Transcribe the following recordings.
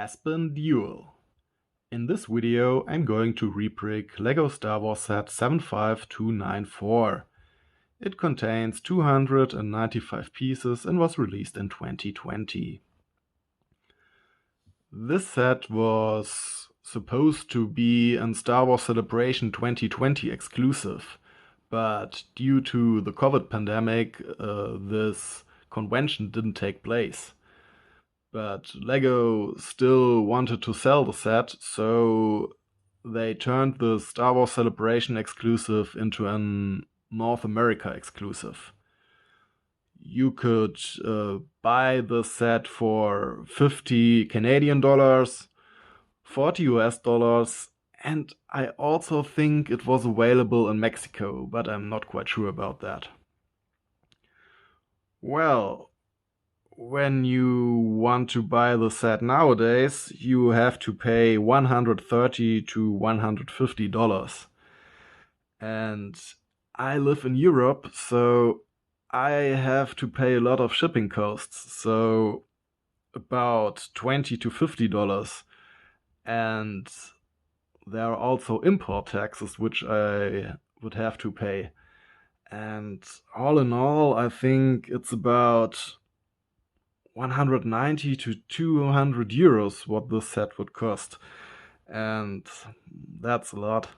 Bespin Duel. In this video I'm going to rebrick LEGO Star Wars set 75294. It contains 295 pieces and was released in 2020. This set was supposed to be a Star Wars Celebration 2020 exclusive, but due to the COVID pandemic, this convention didn't take place. But LEGO still wanted to sell the set, so they turned the Star Wars Celebration exclusive into an North America exclusive. You could buy the set for 50 Canadian dollars, 40 US dollars, and I also think it was available in Mexico, but I'm not quite sure about that. Well, when you want to buy the set nowadays, you have to pay $130 to $150. And I live in Europe, so I have to pay a lot of shipping costs, so about $20 to $50. And there are also import taxes which I would have to pay. And all in all, I think it's about 190 to 200 euros what this set would cost, and that's a lot.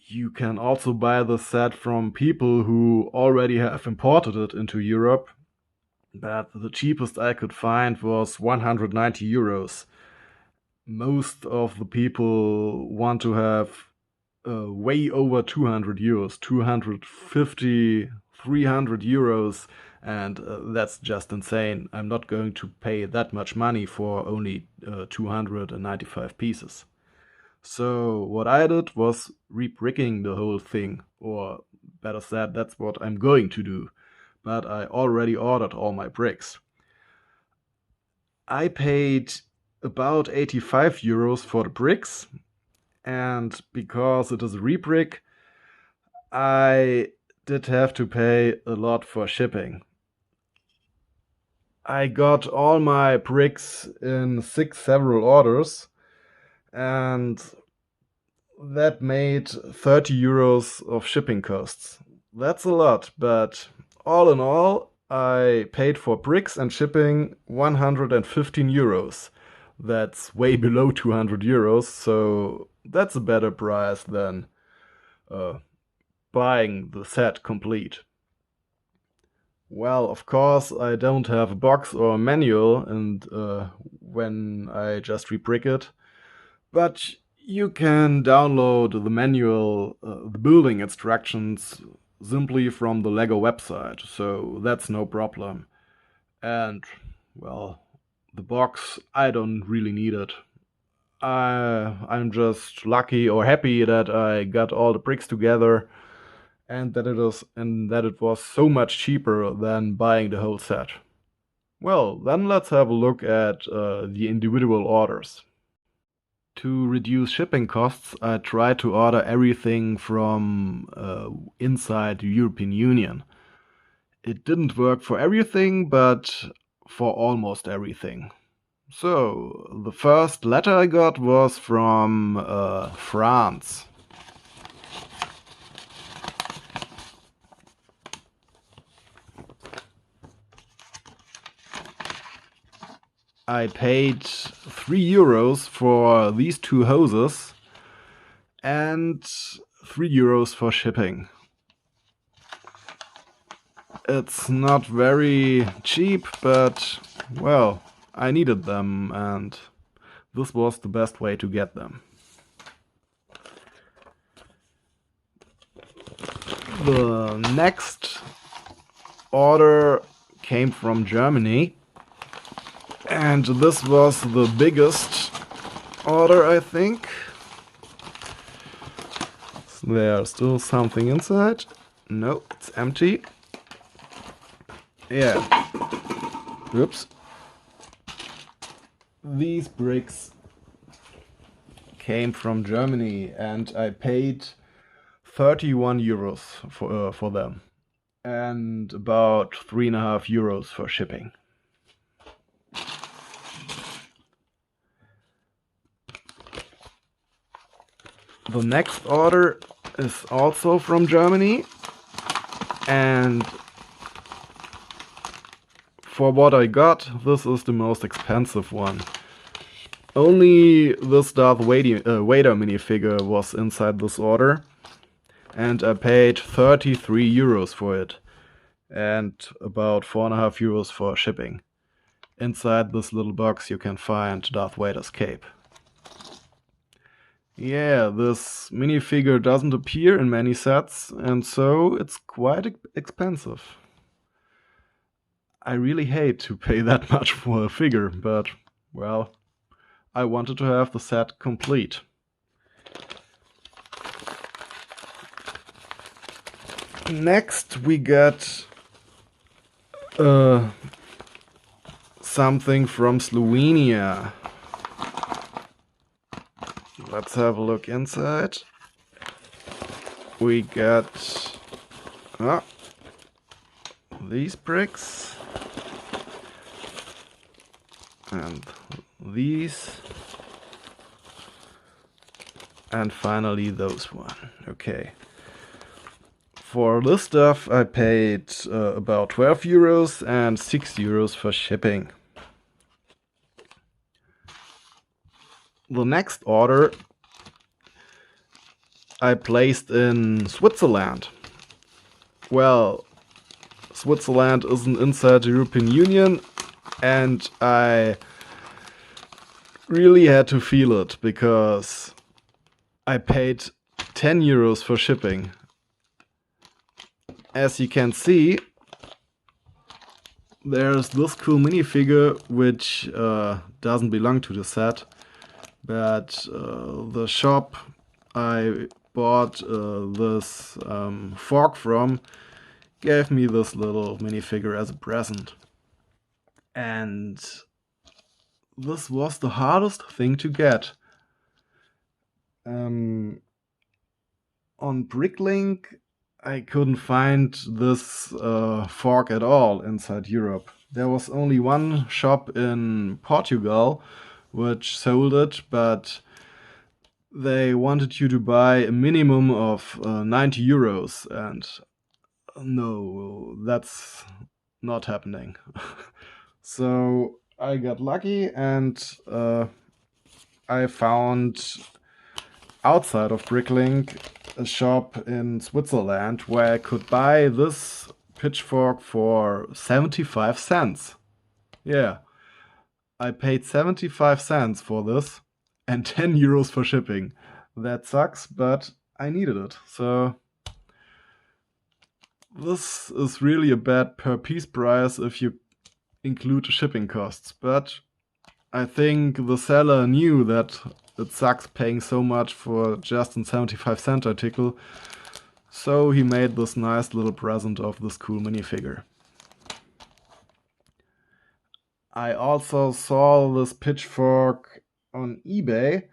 You can also buy the set from people who already have imported it into Europe, but the cheapest I could find was 190 euros. Most of the people want to have way over 200 euros, 250, 300 euros, and that's just insane. I'm not going to pay that much money for only 295 pieces. So what I did was rebricking the whole thing, or better said, that's what I'm going to do. But I already ordered all my bricks. I paid about 85 euros for the bricks, and because it is a rebrick, I did have to pay a lot for shipping. I got all my bricks in 6 several orders, and that made 30 euros of shipping costs. That's a lot, but all in all, I paid for bricks and shipping 115 euros. That's way below 200 euros, so that's a better price than buying the set complete. Well, of course, I don't have a box or a manual and when I just rebrick it, but you can download the manual, the building instructions, simply from the LEGO website, so that's no problem. And, well, the box, I don't really need it. I'm just lucky or happy that I got all the bricks together, and that it was so much cheaper than buying the whole set. Well, then let's have a look at the individual orders. To reduce shipping costs, I tried to order everything from inside the European Union. It didn't work for everything, but for almost everything. So, the first letter I got was from France. I paid 3 euros for these 2 hoses and 3 euros for shipping. It's not very cheap, but, well, I needed them and this was the best way to get them. The next order came from Germany. And this was the biggest order, I think. There's still something inside. No, it's empty. Yeah. Oops. These bricks came from Germany and I paid 31 euros for them. And about 3.5 euros for shipping. The next order is also from Germany, and for what I got, this is the most expensive one. Only this Darth Vader minifigure was inside this order, and I paid 33 euros for it, and about 4.5 euros for shipping. Inside this little box you can find Darth Vader's cape. Yeah, this minifigure doesn't appear in many sets, and so it's quite expensive. I really hate to pay that much for a figure, but, well, I wanted to have the set complete. Next we got something from Slovenia. Let's have a look inside. We got these bricks and these, and finally those one. Okay. For this stuff I paid about 12 euros and 6 euros for shipping. The next order I placed in Switzerland. Well, Switzerland isn't inside the European Union, and I really had to feel it because I paid 10 euros for shipping. As you can see, there's this cool minifigure which doesn't belong to the set, but the shop I bought this fork from gave me this little minifigure as a present. And this was the hardest thing to get. On Bricklink I couldn't find this fork at all inside Europe. There was only one shop in Portugal which sold it, but they wanted you to buy a minimum of 90 euros, and no, that's not happening. So I got lucky, and I found outside of Bricklink a shop in Switzerland where I could buy this pitchfork for 75 cents. Yeah, I paid 75 cents for this and 10 euros for shipping. That sucks, but I needed it. So this is really a bad per piece price if you include the shipping costs. But I think the seller knew that it sucks paying so much for just a 75-cent article, so he made this nice little present of this cool minifigure. I also saw this pitchfork on eBay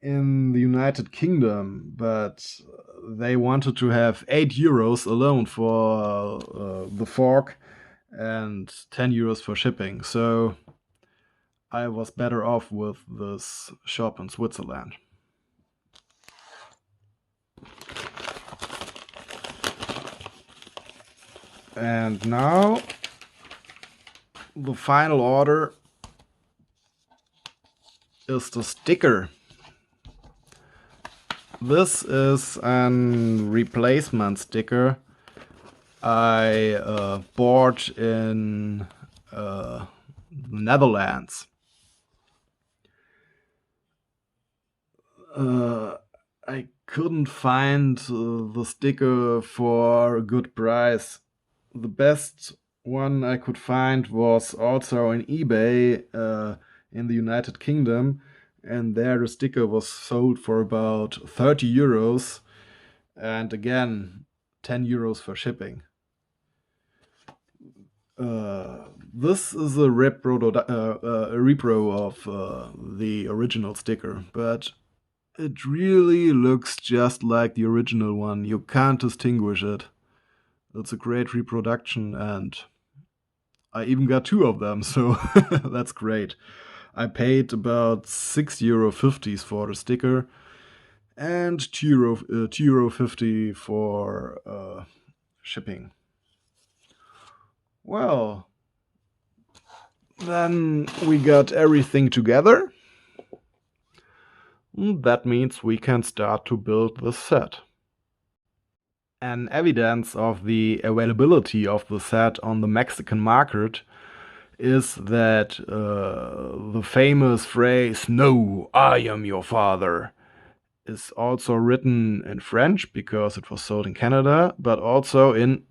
in the United Kingdom, but they wanted to have 8 euros alone for the fork and 10 euros for shipping, so I was better off with this shop in Switzerland. And now the final order is the sticker. This is an replacement sticker I bought in the Netherlands. I couldn't find the sticker for a good price. The best one I could find was also on eBay in the United Kingdom, and there the sticker was sold for about 30 euros, and again 10 euros for shipping. This is a repro of the original sticker, but it really looks just like the original one. You can't distinguish it. It's a great reproduction, and I even got 2 of them, so that's great. I paid about €6.50 for the sticker, and €2.50 for shipping. Well, then we got everything together. That means we can start to build the set. An evidence of the availability of the set on the Mexican market is that the famous phrase, "No, I am your father," is also written in French because it was sold in Canada, but also in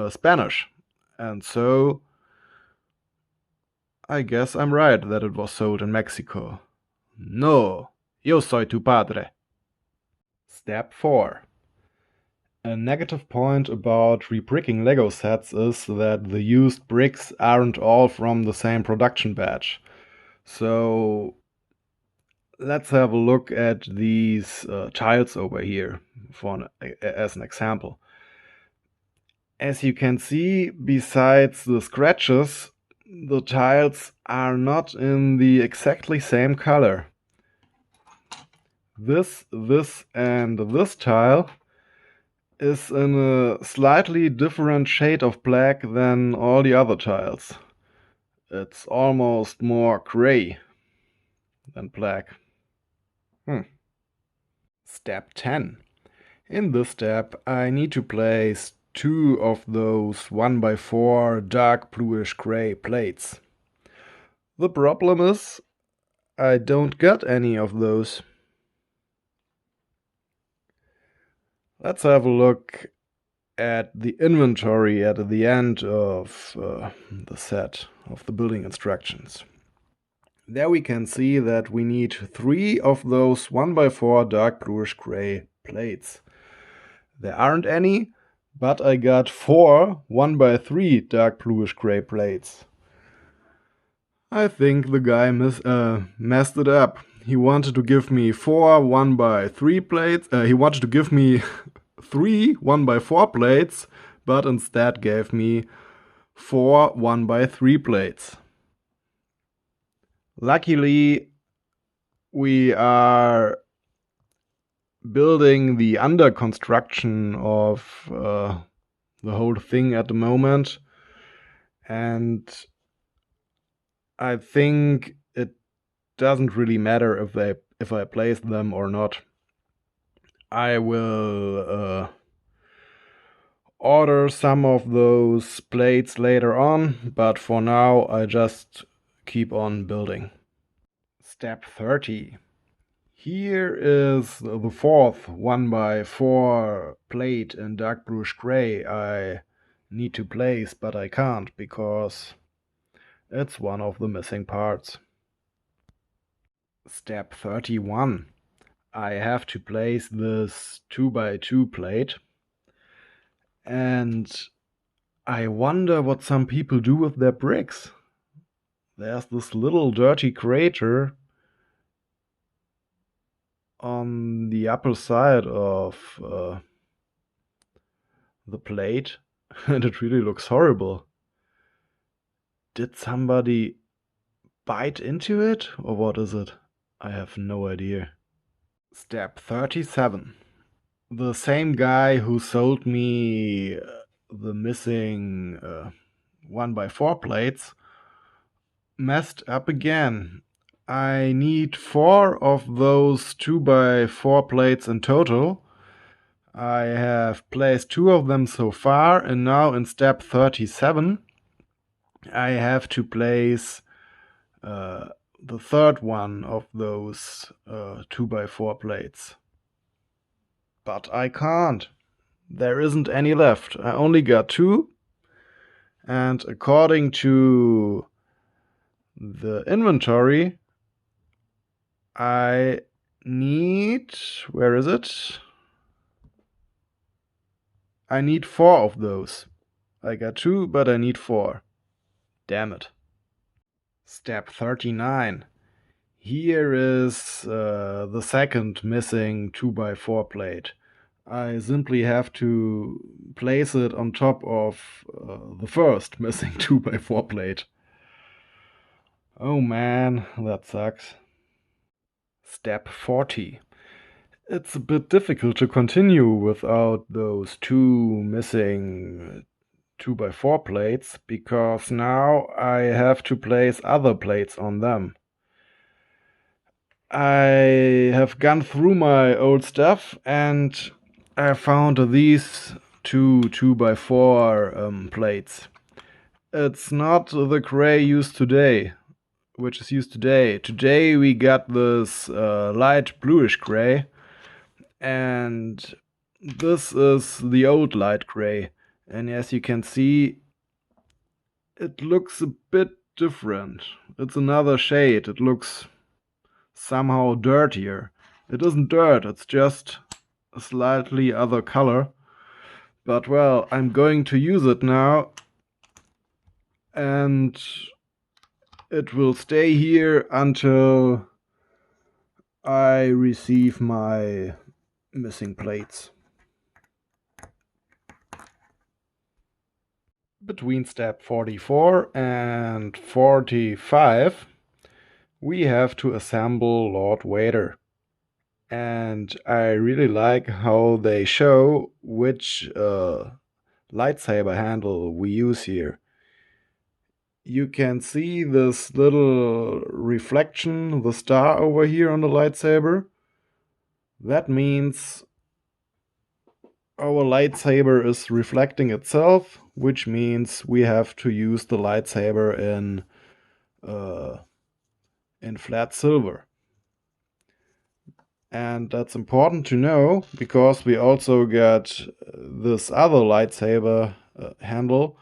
Spanish. And so I guess I'm right that it was sold in Mexico. No, yo soy tu padre. Step 4. A negative point about rebricking Lego sets is that the used bricks aren't all from the same production batch. So let's have a look at these tiles over here as an example. As you can see, besides the scratches, the tiles are not in the exactly same color. This, and this tile is in a slightly different shade of black than all the other tiles. It's almost more gray than black. Step 10. In this step, I need to place 2 of those 1x4 dark bluish gray plates. The problem is, I don't get any of those. Let's have a look at the inventory at the end of the set of the building instructions. There we can see that we need 3 of those 1x4 dark bluish gray plates. There aren't any, but I got 4 1x3 dark bluish gray plates. I think the guy messed it up. He wanted to give me 4 1x3 plates. He wanted to give me 3 1x4 plates, but instead gave me 4 1x3 plates. Luckily, we are building the under construction of the whole thing at the moment, and I think it doesn't really matter if I place them or not. I will order some of those plates later on, but for now I just keep on building. Step 30. Here is the fourth 1x4 plate in dark bluish gray I need to place, but I can't because it's one of the missing parts. Step 31. I have to place this 2x2 plate, and I wonder what some people do with their bricks. There's this little dirty crater on the upper side of the plate, and it really looks horrible. Did somebody bite into it, or what is it? I have no idea. Step 37. The same guy who sold me the missing 1x4 plates messed up again. I need 4 of those 2x4 plates in total. I have placed 2 of them so far, and now in step 37 I have to place the third one of those 2x4 plates. But I can't. There isn't any left. I only got 2, and according to the inventory, I need... where is it? I need 4 of those. I got 2, but I need 4. Damn it. Step 39. Here is the second missing 2x4 plate. I simply have to place it on top of the first missing 2x4 plate. Oh man, that sucks. Step 40. It's a bit difficult to continue without those two missing 2x4 plates because now I have to place other plates on them. I have gone through my old stuff and I found these two 2x4 plates. It's not the gray used today, which is used today. Today we got this light bluish gray, and this is the old light gray. And as you can see, it looks a bit different. It's another shade. It looks somehow dirtier. It isn't dirt, it's just a slightly other color. But well, I'm going to use it now, and it will stay here until I receive my missing plates. Between step 44 and 45, we have to assemble Lord Vader. And I really like how they show which lightsaber handle we use here. You can see this little reflection, the star over here on the lightsaber. That means our lightsaber is reflecting itself, which means we have to use the lightsaber in flat silver. And that's important to know because we also got this other lightsaber handle,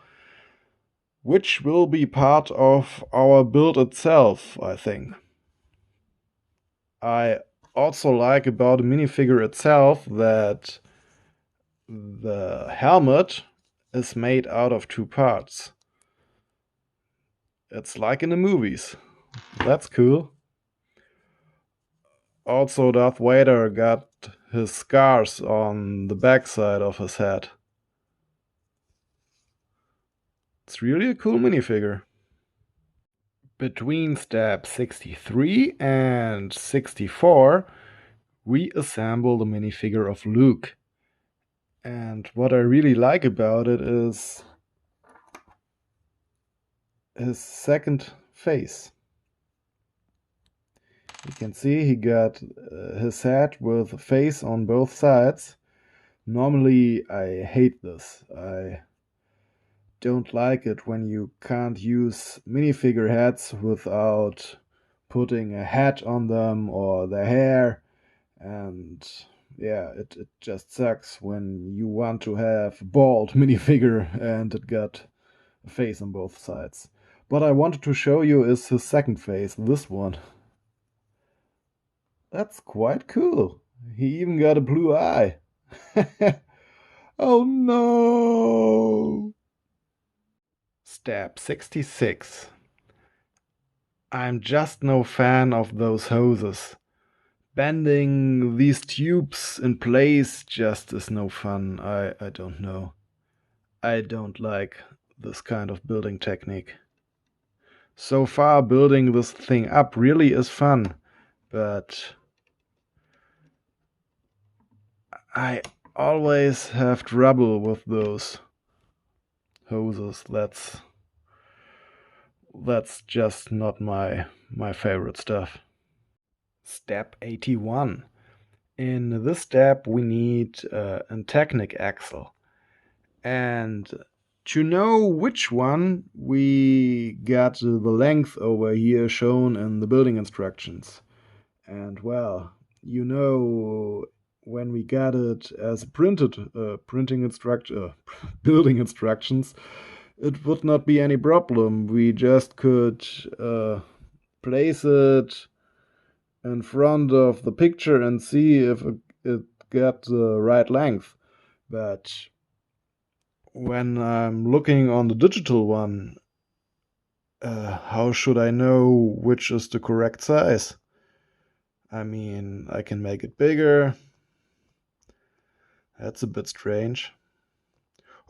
which will be part of our build itself, I think. I also like about the minifigure itself that the helmet is made out of two parts. It's like in the movies. That's cool. Also, Darth Vader got his scars on the backside of his head. It's really a cool minifigure. Between step 63 and 64, we assemble the minifigure of Luke. And what I really like about it is his second face. You can see he got his head with a face on both sides. Normally I hate this. I don't like it when you can't use minifigure heads without putting a hat on them or their hair. And yeah, it just sucks when you want to have a bald minifigure and it got a face on both sides. What I wanted to show you is his second face, this one. That's quite cool. He even got a blue eye. Oh no! Step 66. I'm just no fan of those hoses. Bending these tubes in place just is no fun. I don't know. I don't like this kind of building technique. So far, building this thing up really is fun, but I always have trouble with those hoses. That's just not my favorite stuff. Step 81. In this step we need a Technic axle. And to know which one, we got the length over here shown in the building instructions. And well, you know, when we got it as printed building instructions, it would not be any problem. We just could place it in front of the picture and see if it got the right length. But when I'm looking on the digital one, how should I know which is the correct size? I mean, I can make it bigger. That's a bit strange.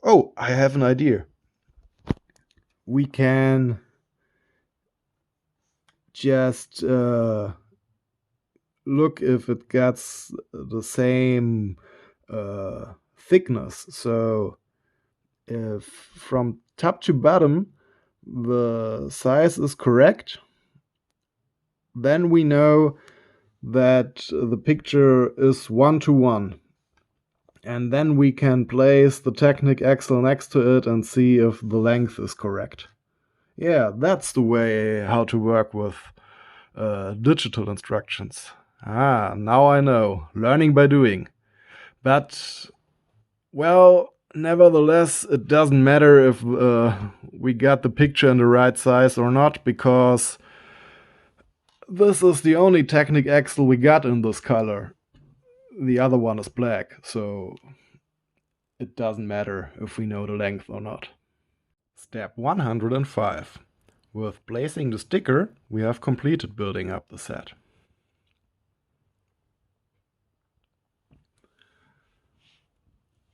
Oh, I have an idea. We can just look if it gets the same thickness. So if from top to bottom the size is correct, then we know that the picture is 1 to 1. And then we can place the Technic Excel next to it and see if the length is correct. Yeah, that's the way how to work with digital instructions. Ah, now I know. Learning by doing. But, well, nevertheless, it doesn't matter if we got the picture in the right size or not, because this is the only Technic Excel we got in this color. The other one is black, so it doesn't matter if we know the length or not. Step 105. With placing the sticker, we have completed building up the set.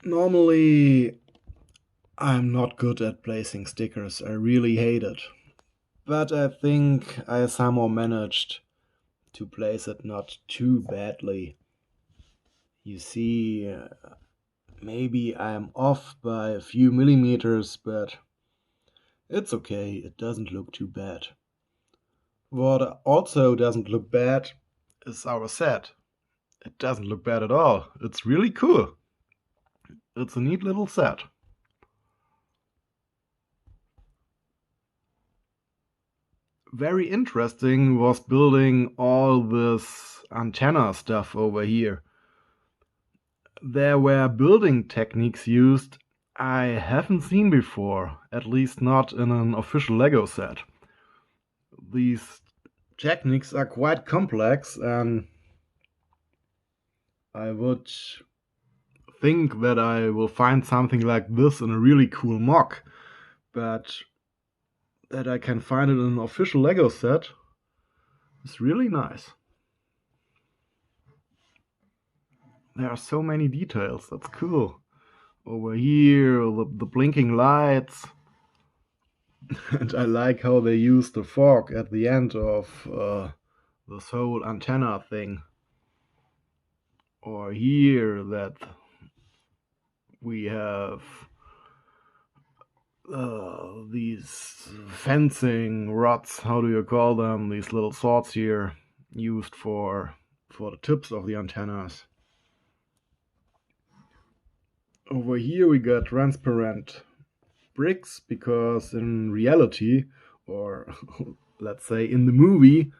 Normally, I'm not good at placing stickers. I really hate it. But I think I somehow managed to place it not too badly. You see, maybe I'm off by a few millimeters, but it's okay. It doesn't look too bad. What also doesn't look bad is our set. It doesn't look bad at all. It's really cool. It's a neat little set. Very interesting was building all this antenna stuff over here. There were building techniques used I haven't seen before, at least not in an official Lego set. These techniques are quite complex, and I would think that I will find something like this in a really cool mock, but that I can find it in an official Lego set is really nice. There are so many details, that's cool. Over here, the blinking lights. And I like how they use the fork at the end of this whole antenna thing. Or here that we have these fencing rods, how do you call them? These little swords here used for the tips of the antennas. Over here we got transparent bricks, because in reality, or let's say in the movie,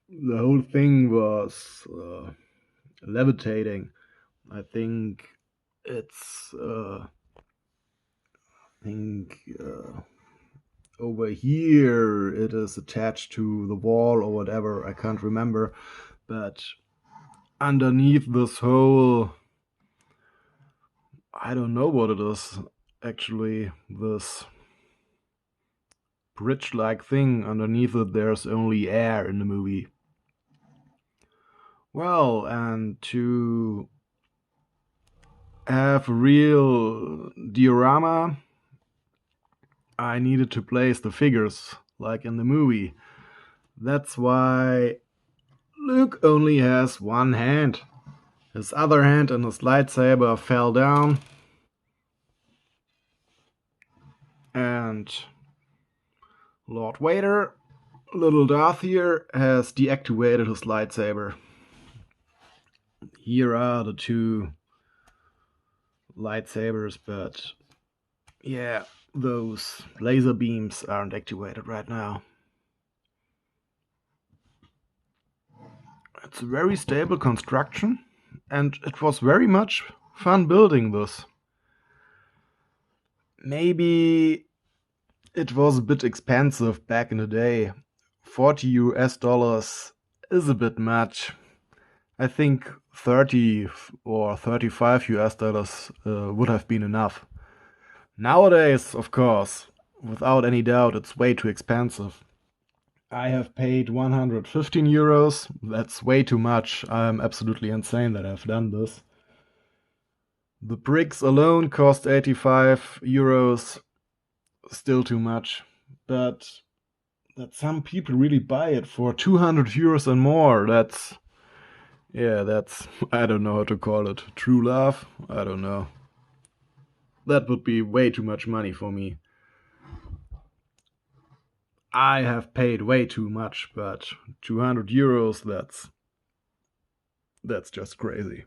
the whole thing was levitating. I think it's over here it is attached to the wall or whatever, I can't remember, but underneath this whole, I don't know what it is actually, this bridge-like thing, underneath it there's only air in the movie. Well, and to have a real diorama, I needed to place the figures like in the movie. That's why Luke only has one hand. His other hand and his lightsaber fell down. And Lord Vader, little Darth here, has deactivated his lightsaber. Here are the two lightsabers, but yeah, those laser beams aren't activated right now. It's a very stable construction, and it was very much fun building this. Maybe it was a bit expensive back in the day. $40 is a bit much. I think 30 or $35 would have been enough. Nowadays, of course, without any doubt, it's way too expensive. I have paid 115 euros. That's way too much. I'm absolutely insane that I've done this. The bricks alone cost 85 euros. Still too much. But that some people really buy it for 200 euros and more. That's, I don't know how to call it. True love? I don't know. That would be way too much money for me. I have paid way too much, but 200 euros, that's just crazy.